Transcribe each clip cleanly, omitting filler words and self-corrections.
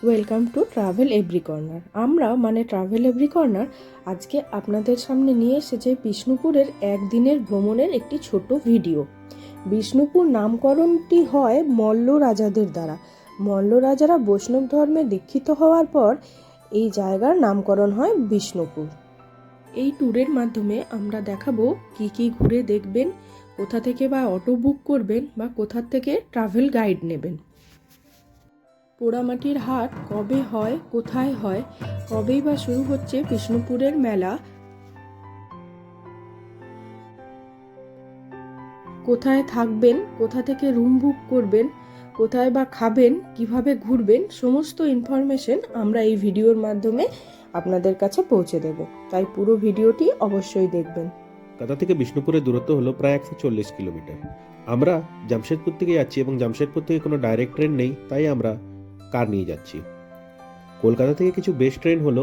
Welcome to travel every corner. আমরা travel every corner আজকে আপনাদের সামনে নিয়ে এসেছে বিষ্ণুপুরের একদিনের ভ্রমণের একটি ছোট ভিডিও। বিষ্ণুপুর নামকরণটি হয় মল্ল রাজাদের দ্বারা। মল্ল রাজারা বৈষ্ণব ধর্মে দীক্ষিত হওয়ার পর এই জায়গার নামকরণ হয় বিষ্ণুপুর। এই ট্যুরের মাধ্যমে আমরা দেখাবো কি কি ঘুরে দেখবেন, কোথা থেকে বা অটো বুক করবেন বা কোথা থেকে ট্রাভেল গাইড নেবেন। পোড়ামাটির হাট কবে হয়, কোথায় হয়, কবেই বা শুরু হচ্ছে বিষ্ণুপুরের মেলা, কোথায় থাকবেন, কোথা থেকে রুম বুক করবেন, কোথায় বা খাবেন, কিভাবে ঘুরবেন, সমস্ত ইনফরমেশন আমরা এই ভিডিওর মাধ্যমে আপনাদের কাছে পৌঁছে দেব। তাই পুরো ভিডিওটি অবশ্যই দেখবেন। কলকাতা থেকে বিষ্ণুপুরের দূরত্ব হলো প্রায় 140 কিলোমিটার। আমরা জামশেদপুর থেকে যাচ্ছি এবং জামশেদপুর থেকে কোনো ডাইরেক্ট ট্রেন নেই, তাই আমরা কার নিয়ে যাচ্ছি। কলকাতা থেকে কিছু বেস্ট ট্রেন হলো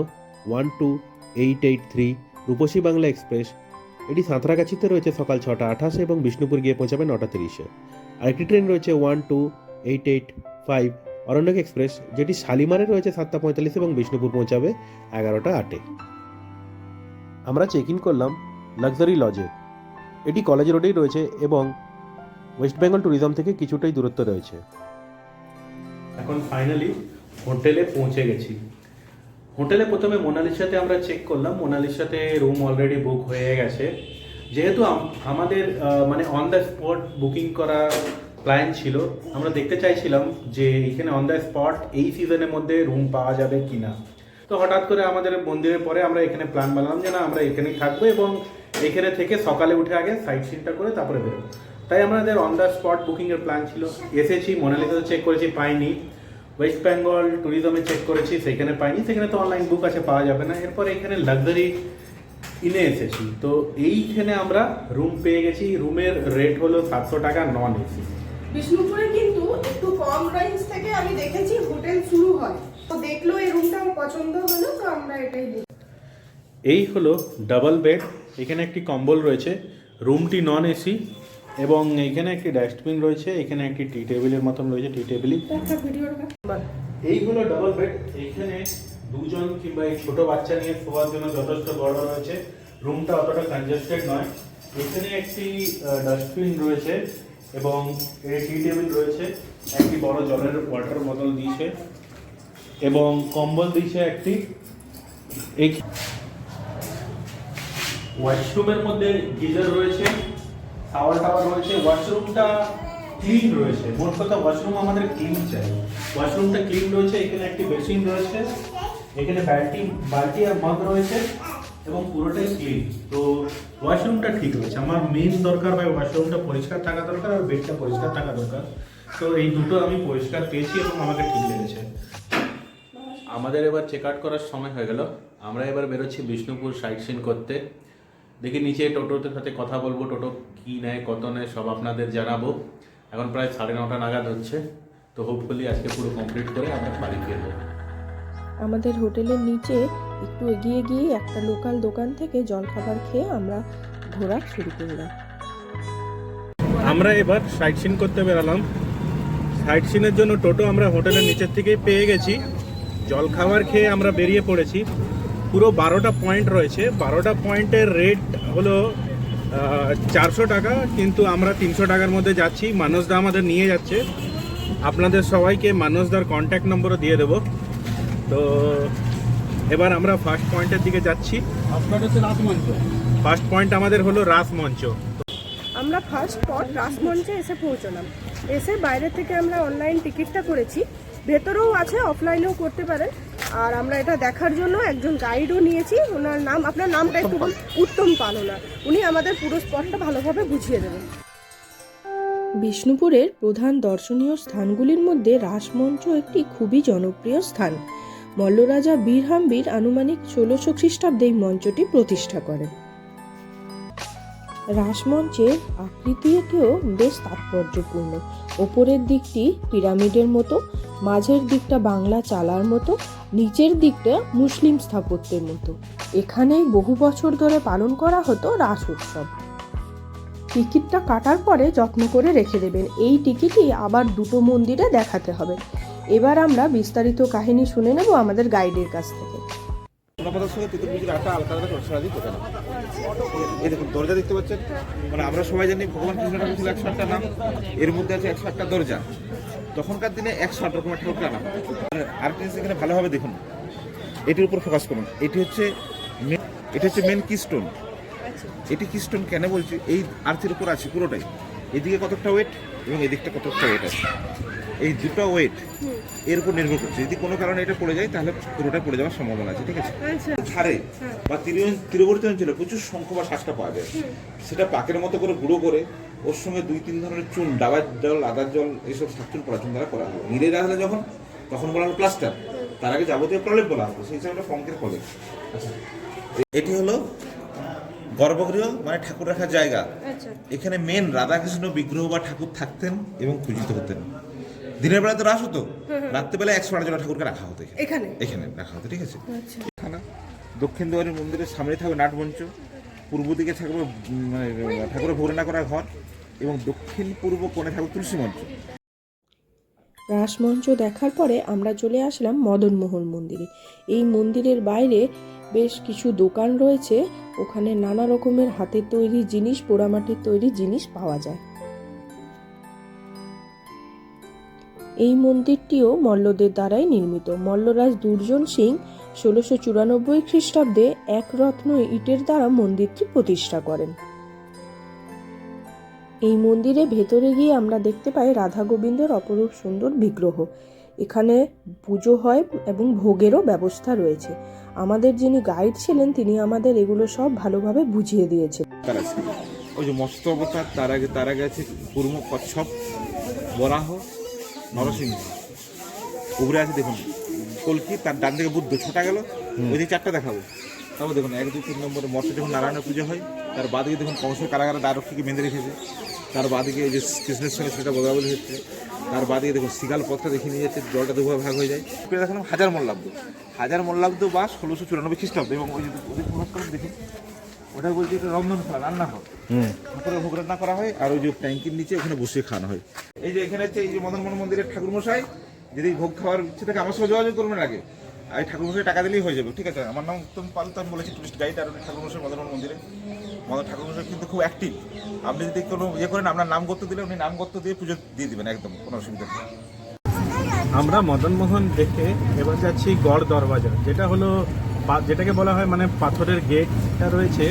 12883 রূপসী বাংলা এক্সপ্রেস। এটি সাঁতরাগাছিতে রয়েছে সকাল 6:28 এবং বিষ্ণুপুর গিয়ে পৌঁছাবে 9:30-এ। আরেকটি ট্রেন রয়েছে 12885 অরণ্যক এক্সপ্রেস, যেটি শালিমারে রয়েছে 7:45 এবং বিষ্ণুপুর পৌঁছাবে 11:08-এ। আমরা চেক ইন করলাম লাক্সারি লজে। এটি কলেজ রোডেই রয়েছে এবং ওয়েস্ট বেঙ্গল ট্যুরিজম থেকে কিছুটাই দূরত্ব রয়েছে। এখন ফাইনালি হোটেলে পৌঁছে গেছি। হোটেলে প্রথমে মোনালিসাতে আমরা চেক করলাম। মোনালিসাতে রুম অলরেডি বুক হয়ে গেছে। যেহেতু আমাদের অন দ্য স্পট বুকিং করা প্ল্যান ছিল, আমরা দেখতে চাইছিলাম যে এখানে অন দ্য স্পট এই সিজনের মধ্যে রুম পাওয়া যাবে কিনা। তো হঠাৎ করে আমাদের মন্দিরের পরে আমরা এখানে প্ল্যান বানালাম যে না, আমরা এখানেই থাকবো এবং এখানে থেকে সকালে উঠে আগে সাইট সিনটা করে তারপরে বেরোবো। তাই আমাদের অন দ্য স্পট বুকিংয়ের প্ল্যান ছিল। এসেছি, মোনালিসাতে চেক করেছি, পাইনি। ওয়েস্ট বেঙ্গল ট্যুরিজমে চেক করেছি, সেখানে পাইনি। সেখানে তো অনলাইন বুক আছে, পাওয়া যাবে না। এরপর এখানে লাক্সারি ইনে এসেছি, তো এইখানে আমরা রুম পেয়ে গেছি। রুমের রেট হলো 700 টাকা নন এসি। বিষ্ণুপুরে কিন্তু একটু কম রেঞ্জ থেকে আমি দেখেছি হোটেল শুরু হয়, তো দেখলো এই রুমটা আমার পছন্দ হলো, তো আমরা এটাই নিই। এই হলো ডাবল বেড। এখানে একটি কম্বল রয়েছে। রুমটি নন এসি এবং এখানে একটি ডাস্টবিন রয়েছে। এখানে একটি টি টেবিলের মতন রয়েছে, টি টেবিলই। এই হলো ডাবল বেড। এখানে দুজন কিংবা এই ছোট বাচ্চা নিয়ে শোয়ার জন্য যথেষ্ট বড় রয়েছে। রুমটা অতটা কনজেস্টেড নয়। এখানে একটি ডাস্টবিন রয়েছে এবং টি টেবিল রয়েছে। একটি বড় জলের ওয়াটার বোতল দিয়েছে এবং কম্বল দিয়েছে একটি। এই ওয়াশরুমের মধ্যে গিজার রয়েছে, শাওয়ার টাওয়ার রয়েছে। ওয়াশরুমটা ক্লিন রয়েছে। মোট কথা ওয়াশরুম আমাদের ক্লিন চাই। ওয়াশরুমটা ক্লিন রয়েছে। এখানে একটি বেসিন রয়েছে, এখানে বালতি আর মগ রয়েছে এবং পুরোটাই ক্লিন। তো ওয়াশরুমটা ঠিক রয়েছে। আমার মেন দরকার ভাই ওয়াশরুমটা পরিষ্কার থাকা দরকার আর বেডটা পরিষ্কার থাকা দরকার। তো এই দুটো আমি পরিষ্কার পেয়েছি এবং আমাকে ঠিক লেগেছে। আমাদের এবার চেক আউট করার সময় হয়ে গেল। আমরা এবার বেরোচ্ছি বিষ্ণুপুর সাইট সিন করতে। দেখি নিচে টোটোতে সাথে কথা বলবো, টোটো কী নেয়, কত নেয় সব আপনাদের জানাবো। এখন প্রায় 9:30 নাগাদ হচ্ছে। তো হোপফুলি আজকে পুরো কমপ্লিট করে আমরা বাড়ি ফিরবো। আমাদের হোটেলের নিচে একটু এগিয়ে গিয়ে একটা লোকাল দোকান থেকে জলখাবার খেয়ে আমরা ঘোরা শুরু করলাম। আমরা এবার সাইট সিন করতে বেরালাম। সাইট সিনের জন্য টোটো আমরা হোটেলের নিচের থেকেই পেয়ে গেছি। জলখাবার খেয়ে আমরা বেরিয়ে পড়েছি। পুরো 12টা পয়েন্ট রয়েছে। 12টা পয়েন্টের রেট হলো 400 টাকা, কিন্তু আমরা 300 টাকার মধ্যে যাচ্ছি। মানসদা আমাদের নিয়ে যাচ্ছে। আপনাদের সবাইকে মানসদার কন্ট্যাক্ট নম্বরও দিয়ে দেবো। তো এবার আমরা ফার্স্ট পয়েন্টের দিকে যাচ্ছি। ফার্স্ট পয়েন্ট আমাদের হলো রাসমঞ্চ। আমরা ফার্স্ট স্পট রাসমঞ্চে এসে পৌঁছলাম। এসে বাইরে থেকে আমরা অনলাইন টিকিটটা করেছি, ভেতরেও আছে, অফলাইনেও করতে পারেন। আর আমরা এটা দেখার জন্য একজন গাইডও নিয়েছি। ওনার নাম, আপনার নামটা একটু বলুন। উত্তম পাল ওনার। উনি আমাদের পুরো স্পটটা ভালোভাবে বুঝিয়ে দেবেন। বিষ্ণুপুরের প্রধান দর্শনীয় স্থানগুলির মধ্যে রাসমঞ্চ একটি খুবই জনপ্রিয় স্থান। মল্লরাজা বীরহাম্বীর আনুমানিক 1600 খ্রিস্টাব্দে এই মঞ্চটি প্রতিষ্ঠা করেন। রাসমঞ্চের আকৃতিটিও বেশ তাৎপর্যপূর্ণ। ওপরের দিকটি পিরামিডের মতো, মাঝের দিকটা বাংলা চালার মতো, নিচের দিকটা মুসলিম স্থাপত্যের মতো। এখানেই বহু বছর ধরে পালন করা হতো রাস উৎসব। টিকিটটা কাটার পরে যত্ন করে রেখে দেবেন। এই টিকিটই আবার দুটো মন্দিরে দেখাতে হবে। এবার আমরা বিস্তারিত কাহিনী শুনে নেব আমাদের গাইডের কাছ থেকে। সোনাপাতার সঙ্গে তেঁতুল বিচির আটা আলতা আলাদা রসরা দিয়ে দোকান। এই দেখুন দরজা দেখতে পাচ্ছেন, মানে আমরা সবাই জানি ভগবান কৃষ্ণ ঠাকুর ছিল 108টা নাম, এর মধ্যে আছে 108টা দরজা। তখনকার দিনে 108 রকমের ঠাকুর আনা। আর আরেকটা জিনিস এখানে ভালোভাবে দেখুন, এটির উপর ফোকাস করুন। এটি হচ্ছে মেন কিস্টোন। এটি কিস্টোন কেন বলছি, এই আর্থের উপর আছে পুরোটাই। এদিকে কতটা ওয়েট এবং এদিকটা কতটা ওয়েট আছে, এই দুটো ওয়েট এর উপর নির্ভর করছে। যদি কোনো কারণে এটা পড়ে যায় তাহলে পুরোটা পড়ে যাওয়ার সম্ভাবনা আছে, ঠিক আছে। ধারে বা তীরবর্তী অঞ্চলে প্রচুর শঙ্খ বা শাঁসটা পাওয়া যায়, সেটা পাকের মতো করে গুঁড়ো করে ওর সঙ্গে 2-3 ধরনের চুন, ডাবার জল, আদার জল, এইসব শাকচুন পড়াচুন দ্বারা করা হয়। নিরে রাখলে যখন তখন বলা হলো প্লাস্টার, তার আগে যাবতীয় প্রলেপ বলা হতো, সেই হিসাবে ফঙ্কের প্রলেপ। আচ্ছা, এটি হলো গর্ভগৃহ, মানে ঠাকুর রাখার জায়গা। এখানে মেন রাধাকৃষ্ণ বিগ্রহ বা ঠাকুর থাকতেন এবং পূজিত হতেন। দিনের বেলা তো রাস হতো, রাত্রেবেলা 108 জন ঠাকুরকে রাখা হতো এখানে রাখা হতো, ঠিক আছে। দক্ষিণ দুয়ারের মন্দিরের সামনে থাকবে নাটমঞ্চ, পূর্ব দিকে থাকবে মানে ঠাকুরের ভোগ রান্না করা ঘর, এবং দক্ষিণ পূর্ব কোণে থাকবে তুলসী মঞ্চ। রাসমঞ্চ দেখার পরে আমরা চলে আসলাম মদনমোহন মন্দিরে। এই মন্দিরের বাইরে বেশ কিছু দোকান রয়েছে, ওখানে নানা রকমের হাতের তৈরি জিনিস, পোড়ামাটির তৈরি জিনিস পাওয়া যায়। এই মন্দিরটিও মল্লদের দ্বারাই নির্মিত। মল্লরাজ দুর্জন সিং 1694 খ্রিস্টাব্দে এক রত্ন ইটের দ্বারা মন্দিরটি প্রতিষ্ঠা করেন। এই মন্দিরে ভেতরে গিয়ে আমরা দেখতে পাই রাধা গোবিন্দের অপরূপ সুন্দর বিগ্রহ। এখানে পুজো হয় এবং ভোগেরও ব্যবস্থা রয়েছে। আমাদের যিনি গাইড ছিলেন তিনি আমাদের এগুলো সব ভালোভাবে বুঝিয়ে দিয়েছেন। ওই যে মস্ত অবতার, তার আগে আছে কুর্ম, কচ্ছপ, বরাহ, নরসিংহ। উপরে আছে দেখুন কলকি, তার ডান দিকে বুদ্ধ, ছটা গেল, ওই দিকে 4টা দেখাবো। তারপর দেখুন 1, 2, 3 নম্বরে মঠে যখন নারায়ণের পুজো হয়, তার বাদিকে দেখুন কংসের কারাগারে দ্বারক্ষীকে বেঁধে রেখেছে। তার বাদিকে এই যে কৃষ্ণের সঙ্গে সেটা বদলাবলি হচ্ছে। তার বাদিকে দেখুন শিগাল পথটা দেখিয়ে নিয়ে যাচ্ছে, জলটা দুভাবে ভাগ হয়ে যায়। দেখালাম 1000 মল্লাব্দ বা 1694 খ্রিস্টাব্দ। এবং ওই যে ওদের প্রকাশ করে দেখুন, ওটা বলছে এটা রন্ধনশালা, রান্নাঘর, ঠাকুরের ভোগ রান্না করা হয়। আর ওই যে ট্যাঙ্কির নিচে ওখানে বসিয়ে খাওয়ানো হয়। এই যে এখানে হচ্ছে এই যে মদনমোহন মন্দিরের ঠাকুর মশাই, যদি ভোগ খাওয়ার ইচ্ছে থাকে আমার সঙ্গে যোগাযোগ করবেন আগে, আর ঠাকুর মশাই টাকা দিলেই হয়ে যাবে, ঠিক আছে। আমার নাম উত্তম পাল, তো আমি বলেছি টুরিস্ট গাইড। আর ঠাকুর মশাই মদনমোহন মন্দিরে ঠাকুর মশাই কিন্তু খুব অ্যাক্টিভ। আপনি যদি কোনো ইয়ে করেন, আপনার নাম করতে দিলে উনি নাম করতে দিয়ে পুজো দিয়ে দিবেন, একদম কোনো অসুবিধা নেই। আমরা মদনমোহন দেখে এবার যাচ্ছি গড় দরওয়াজা, যেটা হলো যেটাকে বলা হয় মানে পাথরের গেটটা রয়েছে,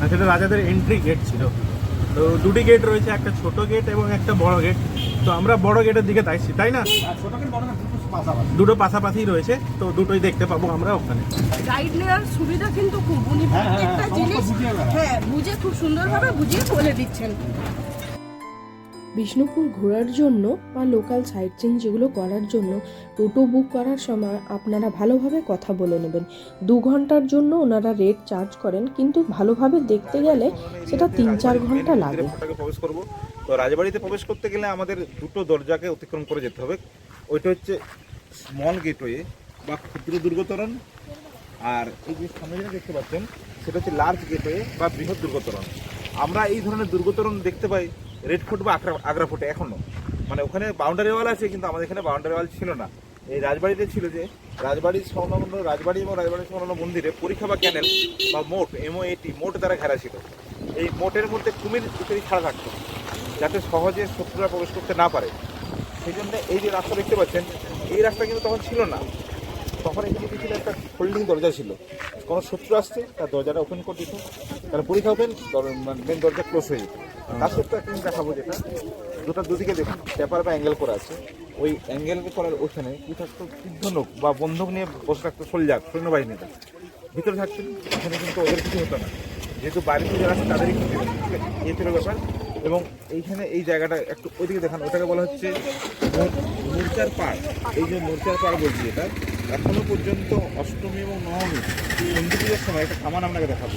আর সেটা রাজাদের এন্ট্রি গেট ছিল। তো দুটি গেট রয়েছে, একটা ছোট গেট এবং একটা বড় গেট। তো আমরা বড় গেটের দিকে তাইছি, তাই না? দুটো পাশাপাশি রয়েছে, তো দুটোই দেখতে পাবো আমরা ওখানে। গাইড নেওয়ার সুবিধা কিন্তু খুব, উনি প্রত্যেকটা জিনিস বুঝে খুব সুন্দরভাবে বুঝিয়ে বলে দিচ্ছেন। বিষ্ণুপুর ঘোরার জন্য বা লোকাল সাইট সিইং যেগুলো করার জন্য টোটো বুক করার সময় আপনারা ভালোভাবে কথা বলে নেবেন। 2 ঘন্টার জন্য ওনারা রেট চার্জ করেন, কিন্তু ভালোভাবে দেখতে গেলে সেটা 3-4 ঘন্টা লাগে। প্রবেশ করব, তো রাজবাড়িতে প্রবেশ করতে গেলে আমাদের দুটো দরজাকে অতিক্রম করে যেতে হবে। ওইটা হচ্ছে স্মল গেটওয়ে বা ক্ষুদ্র দুর্গতরণ, আর এই যে সামনে যেটা দেখতে পাচ্ছেন সেটা হচ্ছে লার্জ গেটওয়ে বা বৃহৎ দুর্গতরণ। আমরা এই ধরনের দুর্গতরণ দেখতে পাই রেড ফোর্ট বা আগ্রা ফোর্টে এখনও, মানে ওখানে বাউন্ডারি ওয়াল আছে, কিন্তু আমাদের এখানে বাউন্ডারি ওয়াল ছিল না। এই রাজবাড়িতে ছিল যে রাজবাড়ির সংলগ্ন রাজবাড়ি এবং রাজবাড়ির সংলগ্ন মন্দিরে পরীক্ষা বা ক্যানেল বা মোট MOAT মোট দ্বারা ঘেরা ছিল। এই মোটের মধ্যে কুমির ইত্যাদি ছাড়া থাকতো, যাতে সহজে শত্রুরা প্রবেশ করতে না পারে। সেই জন্য এই যে রাস্তা দেখতে পাচ্ছেন, এই রাস্তা কিন্তু তখন ছিল না। তখন এখানে ছিল একটা ফোল্ডিং দরজা ছিল, কোনো শত্রু আসছে তার দরজাটা ওপেন করে দিত, তার পরীক্ষা ওপেন, মেন দরজা ক্লোজ হয়ে যেত। তার সত্ত্বেও একটা জিনিস দেখাবো, যেটা দুদিকে দেখুন পেপার বা অ্যাঙ্গেল করা আছে। ওই অ্যাঙ্গেল করার ওখানে কি থাকতো, যুদ্ধলোক বা বন্দুক নিয়ে বসে থাকতো সৈন্যবাহিনীটা, ভিতরে থাকতেন। ওখানে কিন্তু ওদের কিছু হতো না, যেহেতু বাড়িতে যারা আছে তাদেরই কিছু এই ছিল ব্যাপার। এবং এইখানে এই জায়গাটা একটু ওইদিকে দেখান, ওটাকে বলা হচ্ছে মোর্চার পাড়। এই যে মোর্চার পাড় বলছি, এটা এখনো পর্যন্ত অষ্টমী এবং নবমী সন্ধি পুজোর সময় একটা কামান আপনাকে দেখাবো।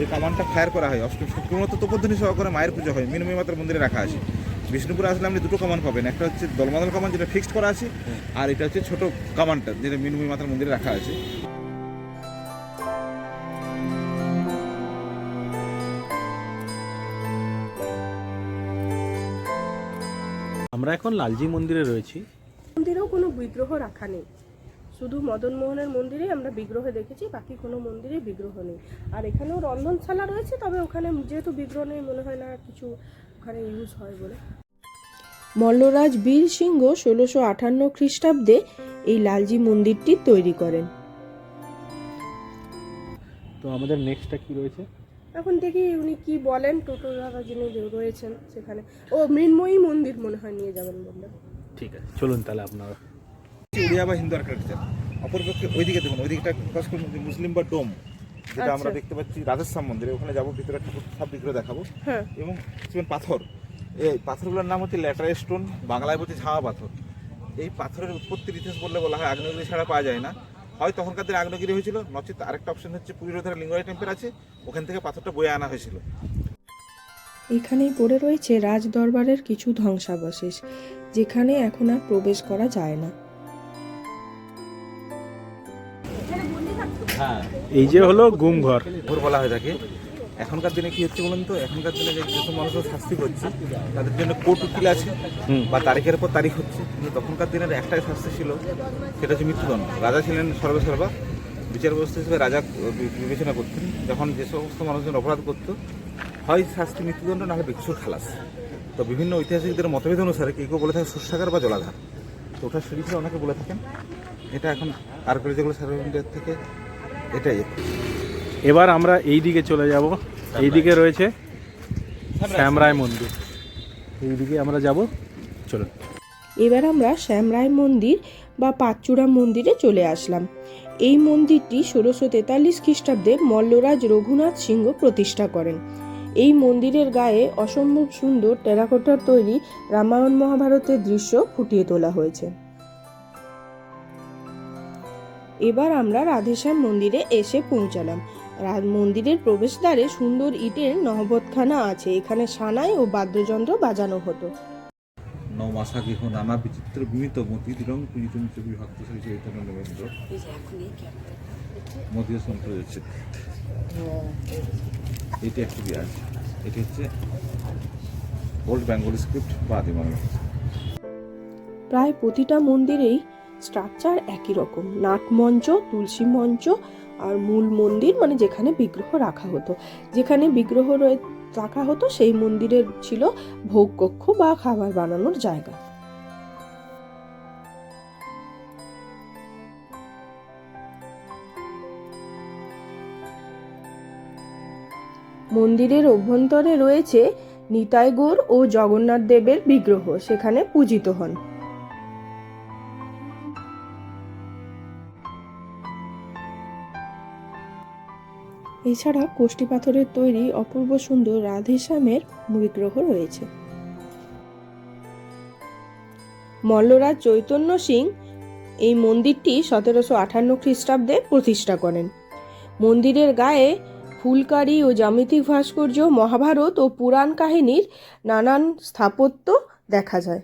এই কামানটা ফায়ার করা হয় অষ্টমী, শুক্রমত তপোধ্বনি সহকারে মায়ের পুজো হয়, মিনমী মাতার মন্দিরে রাখা আছে। বিষ্ণুপুরে আসলে আপনি দুটো কামান পাবেন, একটা হচ্ছে দলমাদল কামান যেটা ফিক্সড করা আছে, আর এটা হচ্ছে ছোট কামানটা যেটা মিনমী মাতার মন্দিরে রাখা আছে। আমরা এখন লালজি মন্দিরে রয়েছি। মন্দিরেও কোনো বিগ্রহ রাখা নেই। শুধু মদনমোহনের মন্দিরে আমরা বিগ্রহ দেখেছি, বাকি কোনো মন্দিরে বিগ্রহ নেই। আর এখানেও রন্ধনশালা রয়েছে, তবে ওখানে যেহেতু বিগ্রহ নেই মনে হয় না কিছু ওখানে ইউজ হয় বলে। মল্লরাজ বীর সিংহ 1658 খ্রিস্টাব্দে এই লালজি মন্দিরটি তৈরি করেন। তো আমাদের নেক্সটটা কি রয়েছে? এখন দেখি উনি কি বলেন, টোটো দাদা যিনি রয়েছেন সেখানে। ও মৃন্ময়ী মন্দির মনে হয় নিয়ে যাবেন বললেন। ঠিক আছে, চলুন তাহলে আপনারা। উড়িয়া বা হিন্দু আর্কিটেকচার। অপরপক্ষে ওইদিকে দেখুন, ওইদিকটা ফোকাস করুন যে মুসলিম বা ডোম, যেটা আমরা দেখতে পাচ্ছি রাজস্থান মন্দিরে। ওখানে যাবো, ভিতরে ঠাকুর সব বিগ্রহ দেখাবো। হ্যাঁ, এবং পাথর, এই পাথরগুলোর নাম হচ্ছে ল্যাটারাইট স্টোন, বাংলায় বলছে ঝাওয়া পাথর। এই পাথরের উৎপত্তির ইতিহাস বললে বলা হয় আগ্নেয়গিরি ছাড়া পাওয়া যায় না। হয় তখনকার দিনে আগ্নেয়গিরি হয়েছিল, নচেত আরেকটা অপশন হচ্ছে পুরীর ধারে লিঙ্গরাজ টেম্পল আছে, ওখান থেকে পাথরটা বয়ে আনা হয়েছিল। এখানেই পড়ে রয়েছে রাজ দরবারের কিছু ধ্বংসাবশেষ, যেখানে এখন আর প্রবেশ করা যায় না। এই যে হলো গুমঘর। ঘোর বলা হয়ে থাকে। এখনকার দিনে কি হচ্ছে বলুন তো, এখনকার দিনে যেসব মানুষের শাস্তি করছে তাদের জন্য কোর্ট উকিল আছে বা তারিখের পর তারিখ হচ্ছে, কিন্তু তখনকার দিনের একটাই শাস্তি ছিল, সেটা হচ্ছে মৃত্যুদণ্ড। রাজা ছিলেন সর্বসর্বা, বিচার ব্যবস্থা হিসেবে রাজা বিবেচনা করতেন। যখন যে সমস্ত মানুষজন অপরাধ করতো, হয় শাস্তি মৃত্যুদণ্ড, নাহলে ভিক্ষুর খালাস। তো বিভিন্ন ঐতিহাসিকদের মতভেদ অনুসারে কেউ কেউ বলে থাকে শস্যাগার বা জলাধার। তো ওটা সিঁড়ি ছিল অনেকে বলে থাকেন। এটা এখন আর্কিওলজিক্যাল সার্ভে অফ ইন্ডিয়া থেকে এটাই। এবার আমরা এই দিকে চলে যাব। এই দিকে রয়েছে শ্যামরায় মন্দির, এই দিকে আমরা যাব, চলুন। এবার আমরা শ্যামরায় মন্দির বা পাঁচচূড়া মন্দিরে চলে আসলাম। এই মন্দিরটি 1643 খ্রিস্টাব্দে মল্লরাজ রঘুনাথ সিংহ প্রতিষ্ঠা করেন। এই মন্দিরের গায়ে অসম্ভব সুন্দর টেরাকোটার তৈরি রামায়ণ মহাভারতের দৃশ্য ফুটিয়ে তোলা হয়েছে। এবার আমরা রাধেশ্যাম মন্দিরে এসে পৌঁছালাম। মন্দিরের প্রবেশদ্বারে সুন্দর ইটের নহবতখানা আছে, এখানে সানাই ও বাদ্যযন্ত্র বাজানো হতো। নৌমাসা গৃহ নানা বিচিত্র বিমিত মতি রং পীড়িতঞ্চ বিভক্ত শ্রী চৈতন্য নবেন্দ্র মতীয় সন্ত্র যাচ্ছে। এটি একটি বিরাট, এটি হচ্ছে ওল্ড বেঙ্গলি স্ক্রিপ্ট বা আদি বাংলা। প্রায় প্রতিটা মন্দিরেই স্ট্রাকচার একই রকম, নাটমঞ্চ, তুলসী মঞ্চ আর মূল মন্দির, মানে যেখানে বিগ্রহ রাখা হতো। যেখানে বিগ্রহ রাখা হতো সেই মন্দিরের ছিল ভোগ কক্ষ বা খাবার বানানোর জায়গা। মন্দিরের অভ্যন্তরে রয়েছে নিতাই গৌর ও জগন্নাথ দেবের বিগ্রহ, সেখানে পূজিত হন। এছাড়া কোষ্ঠী পাথরের তৈরি অপূর্ব সুন্দর রাধেশ্যামের বিগ্রহ রয়েছে। মল্লরাজ চৈতন্য সিং এই মন্দিরটি 1758 খ্রিস্টাব্দে প্রতিষ্ঠা করেন। মন্দিরের গায়ে ফুলকারি ও জ্যামিতিক ভাস্কর্য, মহাভারত ও পুরাণ কাহিনীর নানান স্থাপত্য দেখা যায়।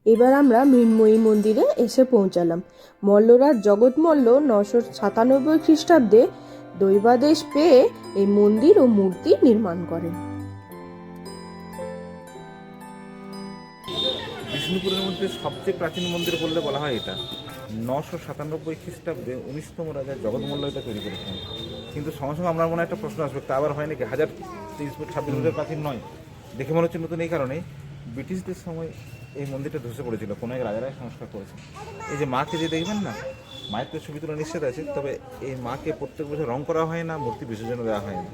এবার আমরা মৃন্ময়ী মন্দিরে এসে পৌঁছালাম। মল্লরাজ জগৎমল্ল 997 খ্রিস্টাব্দে দৈবাদেশ পেয়ে এই মন্দির ও মূর্তি নির্মাণ করেন। বিষ্ণুপুরের মধ্যে সবচেয়ে প্রাচীন মন্দির বললে বলা হয় এটা। 997 খ্রিস্টাব্দে 19তম রাজা জগৎমল্ল এটা তৈরি করেছেন। কিন্তু সঙ্গে সঙ্গে আমরা মনে হয় একটা প্রশ্ন আসবে, তা আবার হয় নাকি 1023-26 বছর প্রাচীন নয়? দেখে মনে হচ্ছে নতুন এই কারণেই, ব্রিটিশদের সময় এই মন্দিরটা ধসে পড়েছিল, কোনো এক রাজারাই সংস্কার করেছে। এই যে মাকে যে দেখবেন না, মায়ের তো ছবি তোলা নিষেধ আছে, তবে এই মাকে প্রত্যেক বছর রং করা হয় না, মূর্তি বিসর্জন দেওয়া হয় না।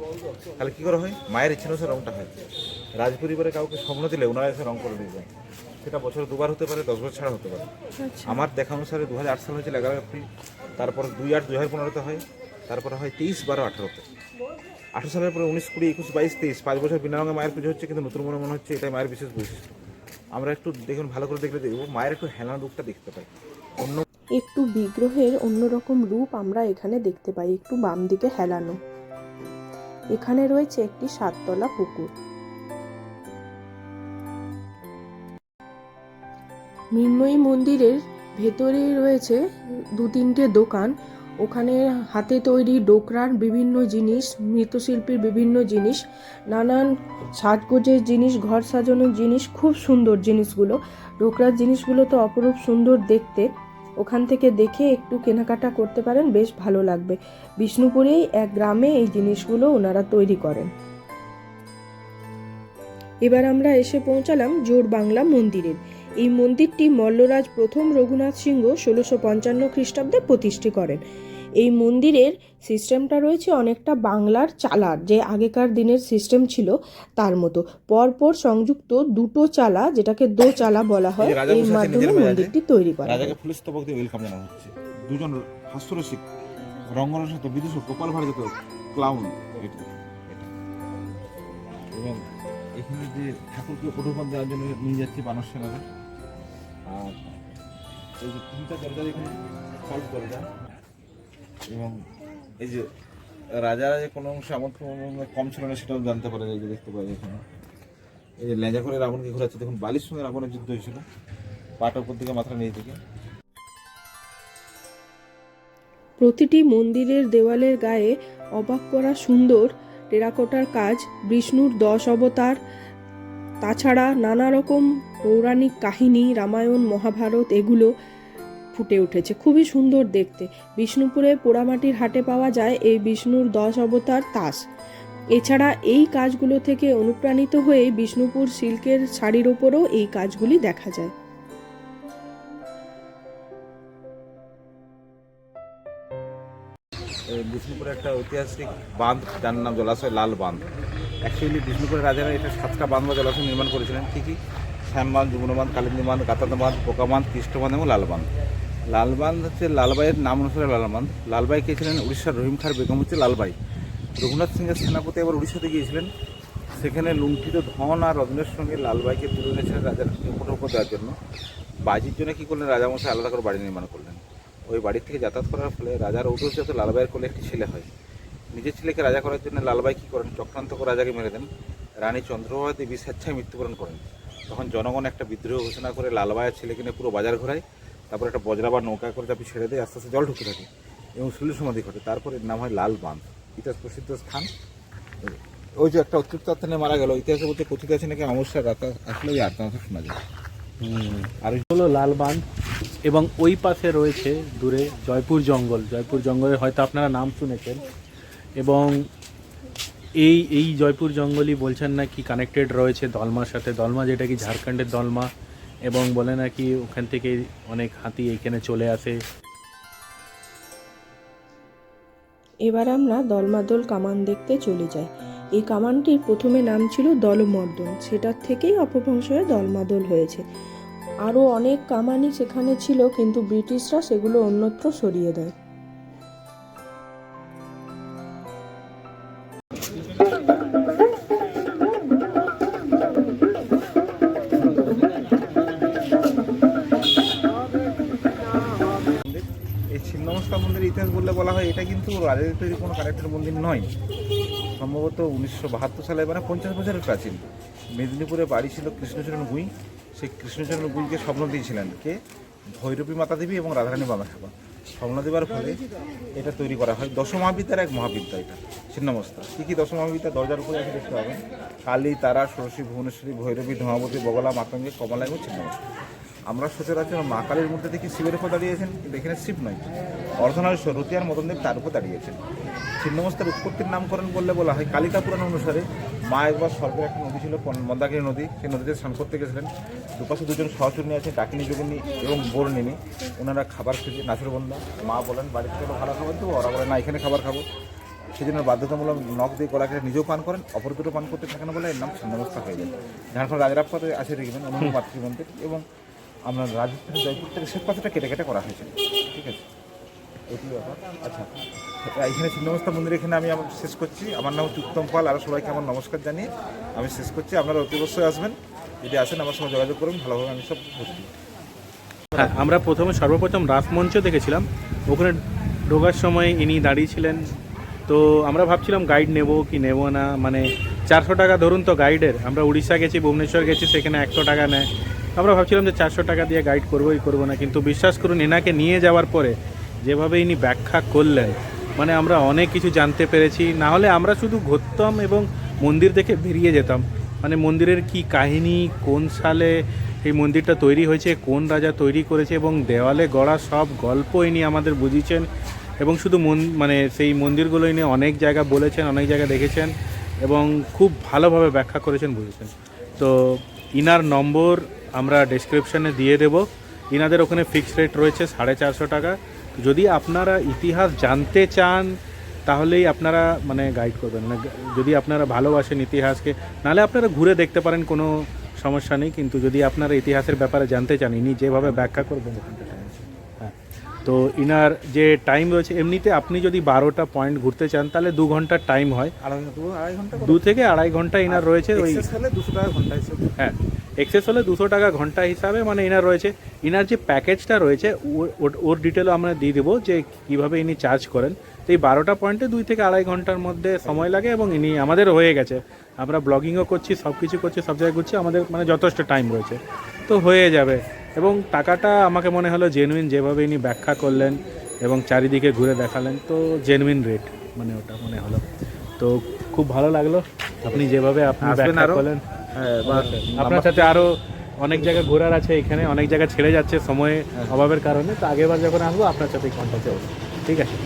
তাহলে কী করা হয়? মায়ের ইচ্ছা অনুসারে রংটা হয়। রাজপরিবারে কাউকে স্বপ্ন দিলে ওনারা এসে রং করে দিয়ে যায়। সেটা বছরে 2বার হতে পারে, 10 বছর ছাড়া হতে পারে। আমার দেখা অনুসারে 2008 সাল হয়েছিল 11 এপ্রিল, তারপর 2/8-2015-তে হয়, তারপরে হয় 23-12-18-তে। 18 সালের পরে 19, 20, 21, 22, 23 5 বছর বিনা রঙে মায়ের পুজো হচ্ছে, কিন্তু নতুন মনে হচ্ছে এটাই মায়ের বিশেষ বৈশিষ্ট্য। আমরা একটু দেখুন, ভালো করে দেখলে দেখবো মায়ের একটু হেলান রূপটা দেখতে পাই। একটু বিগ্রহের অন্যরকম রূপ আমরা এখানে দেখতে পাই, একটু বাম দিকে হেলানো। এখানে রয়েছে একটি 7তলা পুকুর। মৃন্ময়ী মন্দিরের ভেতরেই রয়েছে 2-3টে দোকান। ওখানে হাতে তৈরি ডোকরার বিভিন্ন জিনিস, মৃৎশিল্পীর বিভিন্ন জিনিস, নানান সাজগোজের জিনিস, ঘর সাজানোর জিনিস, খুব সুন্দর জিনিসগুলো। ডোকরার জিনিসগুলো তো অপরূপ সুন্দর দেখতে। ওখান থেকে দেখে একটু কেনাকাটা করতে পারেন, বেশ ভালো লাগবে। বিষ্ণুপুরেই এক গ্রামে এই জিনিসগুলো ওনারা তৈরি করেন। এবার আমরা এসে পৌঁছালাম জোড়বাংলা মন্দিরের। এই মন্দিরটি মল্লরাজ প্রথম রঘুনাথ সিংহ 1655 খ্রিস্টাব্দে প্রতিষ্ঠা করেন। এই মন্দিরের সিস্টেমটা রয়েছে অনেকটা বাংলার চালার, যে আগেকার দিনের সিস্টেম ছিল তার মতো। পরপর সংযুক্ত দুটো চালা, যেটাকে দোচালা বলা হয়, এর মাধ্যমে মন্দিরটি তৈরি করা হয়। রাজাকে ফুলের স্তবক দিয়ে ওয়েলকাম জানানো হচ্ছে। দুজন হাস্যরসিক রঙ্গরসিক বিদূষক গোপাল ভারত ক্লাউন এটা। এবং এখানে যে ঠাকুরকে উপঢৌকন দেওয়ার জন্য নিয়ে যাচ্ছি বানর সেনারা। আর এই যে 3টা দরজা এখানে ফল্ট দরজা, এবং এই যে রাজারা যে কোনো অংশে সামর্থ্য কম ছিল না সেটাও জানতে পারে, এই যে দেখতে পাই এখানে। এই যে লেজা করে রাবণকে ঘোরাচ্ছে, দেখুন বালির সঙ্গে রাবণের যুদ্ধ হয়েছিল, পাটা উপর দিকে মাথা নিয়ে দিকে। প্রতিটি মন্দিরের দেওয়ালের গায়ে অবাক করা সুন্দর টেরাকোটার কাজ, বিষ্ণুর 10 অবতার, তাছাড়া নানা রকম পৌরাণিক কাহিনী, রামায়ণ, মহাভারত, এগুলো ফুটে উঠেছে। খুবই সুন্দর দেখতে। বিষ্ণুপুরে পোড়ামাটির হাটে পাওয়া যায় এই বিষ্ণুর 10 অবতার তাস। এছাড়া এই কাজগুলো থেকে অনুপ্রাণিত হয়ে বিষ্ণুপুর সিল্কের শাড়ির ওপরও এই কাজগুলি দেখা যায়। বিষ্ণুপুরে একটা ঐতিহাসিক বাঁধ, যার নাম জলাশয় লাল বাঁধ। অ্যাকচুয়ালি বিষ্ণুপুরের রাজারা এটা 7টা বাঁধ বা জলাশয় নির্মাণ করেছিলেন। ঠিকই শ্যাম বাঁধ, যমুনা বাঁধ, কালিন্দী বাঁধ, গাতাদা বাঁধ, পোকা বাঁধ, কৃষ্ণ বাঁধ এবং লাল বাঁধ। লাল বাঁধ হচ্ছে লালবাইয়ের নাম অনুসারে লাল বাঁধ। লালবাই কে ছিলেন? উড়িষ্যার রহিম খাঁর বেগম হচ্ছে লালবাই। রঘুনাথ সিংহের সেনাপতি আবার উড়িষ্যাতে গিয়েছিলেন, সেখানে লুণ্ঠিত ধন আর রত্নের সঙ্গে লালবাইকে তুলে এনেছিলেন রাজার উপর দেওয়ার জন্য। বাজির জন্য কী করলেন? রাজামশাই আলাদা করে বাড়ি নির্মাণ করলেন। ওই বাড়ি থেকে যাতায়াত করার ফলে রাজার ঔরসজাত লালবাইয়ের কোলে একটি ছেলে হয়। নিজের ছেলেকে রাজা করার জন্য লালবাই কী করেন? চক্রান্ত করে রাজাকে মেরে দেন। রানী চন্দ্রপ্রভা দেবী স্বেচ্ছায় মৃত্যুবরণ করেন। তখন জনগণ একটা বিদ্রোহ ঘোষণা করে লালবাইয়ের ছেলেকে নিয়ে পুরো বাজার ঘোরায়। তারপর একটা বজরা বা নৌকা করে চাপি ছেড়ে দেয়, আস্তে আস্তে জল ঢুকতে থাকে এবং শৈল সমাধি ঘটে। তারপর এর নাম হয় লাল বাঁধ, ইতিহাস প্রসিদ্ধ স্থান। ওই যে একটা অতৃপ্ত আত্মা মারা গেল, ইতিহাসে বলতে কথিত আছে নাকি অমাবস্যার রাত আসলে ওই আত্মা শোনা যায়। আর হলো লাল বাঁধ, এবং ওই পাশে রয়েছে দূরে জয়পুর জঙ্গল। জয়পুর জঙ্গলের হয়তো আপনারা নাম শুনেছেন। এবং এই জয়পুর জঙ্গলই বলছেন না কি কানেক্টেড রয়েছে দলমার সাথে। দলমা যেটা কি ঝাড়খণ্ডের দলমা, এবং বলে নাকি ওখান থেকে অনেক হাতি এখানে চলে আসে। এবার আমরা দলমাদল কামান দেখতে চলে যাই। এই কামানটির প্রথমে নাম ছিল দলমর্দন, সেটার থেকেই অপভ্রংশ হয়ে দলমাদল হয়েছে। আরও অনেক কামানই সেখানে ছিল, কিন্তু ব্রিটিশরা সেগুলো অন্যত্র সরিয়ে দেয়। এই ছিন্নমস্তা মন্দিরের ইতিহাস বললে বলা হয় এটা কিন্তু রাজাদের তৈরি কোনো কানেক্টেড মন্দির নয়। সম্ভবত 1972 সালে, মানে 50 বছরের প্রাচীন। মেদিনীপুরে বাড়ি ছিল কৃষ্ণচরণ গুই। সেই কৃষ্ণচরণ গুইকে স্বপ্ন দিয়েছিলেন কে? ভৈরবী মাতা দেবী এবং রাধারানী বামাখ্যাপা। স্বপ্ন দেবার ফলে এটা তৈরি করা হয়। দশমহাবিদ্যার এক মহাবিদ্যা এটা ছিন্নমস্তা। কী কী দশমহাবিদ্যা? দরজার উপরে আছে, দেখতে পাবেন। কালী, তারা, ষোড়শী, ভুবনেশ্বরী, ভৈরবী, ধর্মাবতী, বগলা, মাতঙ্গী, কমলা এবং ছিন্নমস্তা। আমরা সচরাচর মা কালীর মধ্যে দেখি শিবের উপর দাঁড়িয়েছেন, কিন্তু এখানে শিব নয়, অর্ধনারীশ্বর রতি আর মদনদেব তার উপর দাঁড়িয়েছেন। ছিন্নমস্তার উৎপত্তির নামকরণ বললে বলা হয় কালিকা পুরাণ অনুসারে মা একবার স্বর্গের একটা নদী ছিল মন্দাকিনী নদী, সেই নদীতে স্নান করতে গেছিলেন। দুপাশে দুজন সহচরণী আছে, ডাকিনী যোগিনী এবং বর্ণিনী। ওনারা খাবার খেতে নাচুরবন্ধা। মা বলেন বাড়ি থেকে ভালো খাবার দেবো, ওরা বলে না এখানে খাবার খাবো। সেজন্য বাধ্যতামূলক নখ দিয়ে গলা কেটে নিজেও পান করেন, অপর দুটো পান করতে থাকেন বলে এর নাম ছিন্নমস্তা হয়ে যায়। ঝাড়খণ্ড রাজরাপ্পাতে আছে দেখবেন অন্য মাতৃমন্দির, এবং আমরা রাজস্থানের জয়পুর থেকে শ্বেত পাথরটা কেটে কেটে করা হয়েছে। ঠিক আছে, এটি ব্যাপার। আচ্ছা, এখানে ছিন্নমস্তা মন্দির এখানে আমি শেষ করছি। আমার নাম হচ্ছে উত্তম পাল। আরও সবাইকে আমার নমস্কার জানিয়ে আমি শেষ করছি। আপনারা অতি অবশ্যই আসবেন, যদি আসেন আমার সঙ্গে যোগাযোগ করুন, ভালোভাবে আমি সব বুঝবি। হ্যাঁ, আমরা সর্বপ্রথম রাসমঞ্চ দেখেছিলাম। ওখানে ঢোকার সময় ইনি দাঁড়িয়েছিলেন। তো আমরা ভাবছিলাম গাইড নেব কি নেব না, মানে 400 টাকা ধরুন তো গাইডের। আমরা উড়িষ্যা গেছি, ভুবনেশ্বর গেছি, সেখানে 100 টাকা নেয়। আমরা ভাবছিলাম যে 400 টাকা দিয়ে গাইড করবোই করবো না, কিন্তু বিশ্বাস করুন এনাকে নিয়ে যাওয়ার পরে যেভাবে ইনি ব্যাখ্যা করলেন, মানে আমরা অনেক কিছু জানতে পেরেছি। না হলে আমরা শুধু ঘুরতাম এবং মন্দির দেখে বেরিয়ে যেতাম, মানে মন্দিরের কি কাহিনী, কোন সালে এই মন্দিরটা তৈরি হয়েছে, কোন রাজা তৈরি করেছে এবং দেওয়ালে গড়া সব গল্প ইনি আমাদের বুঝিয়েছেন। এবং শুধু মানে সেই মন্দিরগুলো ইনি অনেক জায়গা বলেছেন, অনেক জায়গা দেখেছেন এবং খুব ভালোভাবে ব্যাখ্যা করেছেন, বুঝেছেন। তো ইনার নম্বর আমরা ডেসক্রিপশানে দিয়ে দেব। ইনাদের ওখানে ফিক্সড রেট রয়েছে 450 টাকা। যদি আপনারা ইতিহাস জানতে চান তাহলেই আপনারা মানে গাইড করবেন, মানে যদি আপনারা ভালোবাসেন ইতিহাসকে, নাহলে আপনারা ঘুরে দেখতে পারেন, কোনো সমস্যা নেই। কিন্তু যদি আপনারা ইতিহাসের ব্যাপারে জানতে চান, ইনি যেভাবে ব্যাখ্যা করবেন ওখানটা হ্যাঁ। তো ইনার যে টাইম রয়েছে, এমনিতে আপনি যদি 12টা পয়েন্ট ঘুরতে চান তাহলে 2 ঘন্টার টাইম হয়, 2 থেকে আড়াই ঘন্টা ইনার রয়েছে। ওই 200 টাকা ঘন্টা হিসেবে। হ্যাঁ, এক্সেস হলে 200 টাকা ঘন্টা হিসাবে মানে ইনার রয়েছে। ইনার যে প্যাকেজটা রয়েছে ওর ডিটেলও আমরা দিয়ে দেবো যে কীভাবে ইনি চার্জ করেন। তো এই 12টা পয়েন্টে 2 থেকে আড়াই ঘন্টার মধ্যে সময় লাগে এবং ইনি আমাদের হয়ে গেছে। আমরা ব্লগিংও করছি, সব কিছু করছি, সব জায়গায় ঘুরছি, আমাদের মানে যথেষ্ট টাইম রয়েছে, তো হয়ে যাবে। এবং টাকাটা আমাকে মনে হলো জেনুইন, যেভাবে ইনি ব্যাখ্যা করলেন এবং চারিদিকে ঘুরে দেখালেন, তো জেনুইন রেট মানে ওটা মনে হলো। তো খুব ভালো লাগলো আপনি যেভাবে আপনি ব্যাখ্যা করলেন। হ্যাঁ, আপনার সাথে আরও অনেক জায়গা ঘোরার আছে, এখানে অনেক জায়গা ছেড়ে যাচ্ছে সময়ের অভাবের কারণে। তো আগেরবার যখন আসবো আপনার সাথেই কন্ট্যাক্টে হবো, ঠিক আছে।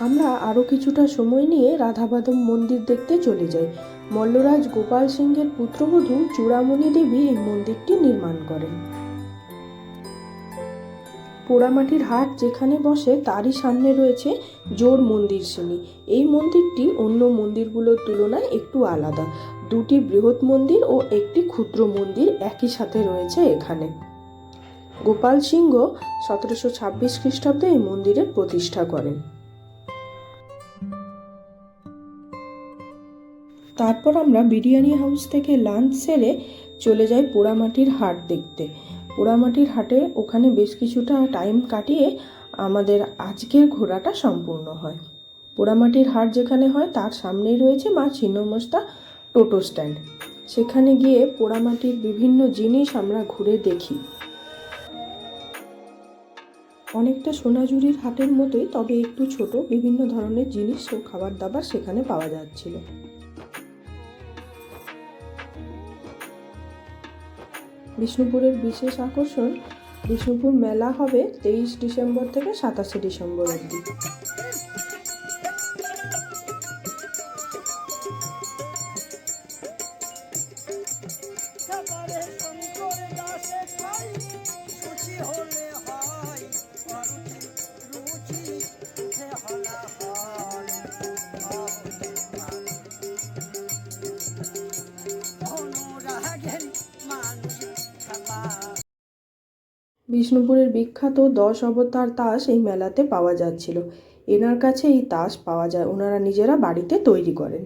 আমরা আরও কিছুটা সময় নিয়ে রাধামাধব মন্দির দেখতে চলে যাই। মল্লরাজ গোপাল সিংহের পুত্রবধূ চূড়ামণি দেবী এই মন্দিরটি নির্মাণ করেন। পোড়ামাটির হাট যেখানে বসে তারই সামনে রয়েছে জোড় মন্দির শ্রেণী। এই মন্দিরটি অন্য মন্দিরগুলোর তুলনায় একটু আলাদা। 2টি বৃহৎ মন্দির ও একটি ক্ষুদ্র মন্দির একই সাথে রয়েছে এখানে। গোপাল সিংহ 1726 খ্রিস্টাব্দে এই মন্দিরের প্রতিষ্ঠা করেন। তারপর আমরা বিরিয়ানি হাউস থেকে লাঞ্চ সেরে চলে যাই পোড়ামাটির হাট দেখতে। পোড়ামাটির হাটে ওখানে বেশ কিছুটা টাইম কাটিয়ে আমাদের আজকের ঘোরাটা সম্পূর্ণ হয়। পোড়ামাটির হাট যেখানে হয় তার সামনেই রয়েছে মা ছিন্নমস্তা টোটো স্ট্যান্ড। সেখানে গিয়ে পোড়ামাটির বিভিন্ন জিনিস আমরা ঘুরে দেখি। অনেকটা সোনাঝুরির হাটের মতোই, তবে একটু ছোট, বিভিন্ন ধরনের জিনিস ও খাবার দাবার সেখানে পাওয়া যাচ্ছিল। বিষ্ণুপুরের বিশেষ আকর্ষণ, বিষ্ণুপুর মেলা হবে 23 ডিসেম্বর থেকে 27 ডিসেম্বর অবধি। বিষ্ণুপুরের বিখ্যাত 10 অবতার তাস এই মেলাতে পাওয়া যাচ্ছিল। এনার কাছে এই তাস পাওয়া যায়, ওনারা নিজেরা বাড়িতে তৈরি করেন।